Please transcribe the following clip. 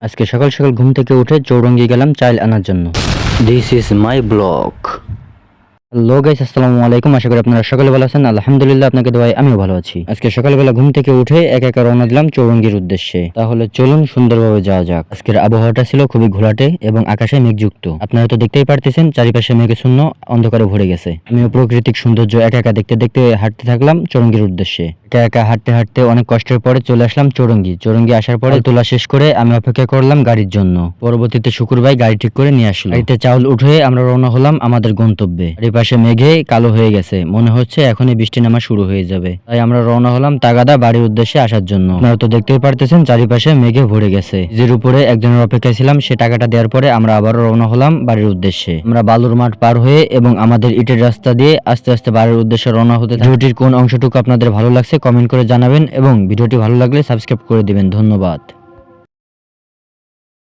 আজকে সকাল সকাল ঘুম থেকে উঠে চৌরঙ্গি গেলাম চাল আনার জন্য। This is my blog. Hello guys, আসসালামু আলাইকুম। আশা করি আপনারা সকলে ভালো আছেন। আলহামদুলিল্লাহ, আপনাকে দোয়ায় আমিও ভালো আছি। আজকে সকালবেলা ঘুম থেকে উঠে একা একা রওনা দিলাম চৌরঙ্গির উদ্দেশ্যে। তাহলে চলুন সুন্দরভাবে যাওয়া যাক। আজকের আবহাওয়াটা ছিল খুবই ঘোলাটে এবং আকাশে মেঘযুক্ত। আপনারা তো দেখতেই পারতেছেন, চারিপাশে মেঘে শূন্য, অন্ধকারে ভরে গেছে। আমিও প্রাকৃতিক সৌন্দর্য একা একা দেখতে দেখতে হাঁটতে থাকলাম চৌরঙ্গির উদ্দেশ্যে। একা একা হাঁটতে হাঁটতে অনেক কষ্টের পরে চলে আসলাম চৌরঙ্গি। চৌরঙ্গি আসার পরে তোলা শেষ করে আমি অপেক্ষা করলাম গাড়ির জন্য। পরবর্তীতে শুকুর ভাই গাড়ি ঠিক করে নিয়ে আসলো। গাড়িতে চাউল উঠে আমরা রওনা হলাম আমাদের গন্তব্যে। চারিপাশে মেঘে কালো হয়ে গেছে, মনে হচ্ছে এখনই বৃষ্টি নামা শুরু হয়ে যাবে। তাই আমরা রওনা হলাম তাগাদা বাড়ির উদ্দেশ্যে আসার জন্য। আপনারা তো দেখতেই পারতেছেন চারিপাশে মেঘে ভরে গেছে। নিজের উপরে একজনের অপেক্ষায় ছিলাম, সে টাকাটা দেওয়ার পরে আমরা আবারও রওনা হলাম বাড়ির উদ্দেশ্যে। আমরা বালুর মাঠ পার হয়ে এবং আমাদের ইটের রাস্তা দিয়ে আস্তে আস্তে বাড়ির উদ্দেশ্যে রওনা হতে থাকি। ভিডিওটির কোন অংশটুকু আপনাদের ভালো লাগছে কমেন্ট করে জানাবেন এবং ভিডিওটি ভালো লাগলে সাবস্ক্রাইব করে দিবেন। ধন্যবাদ।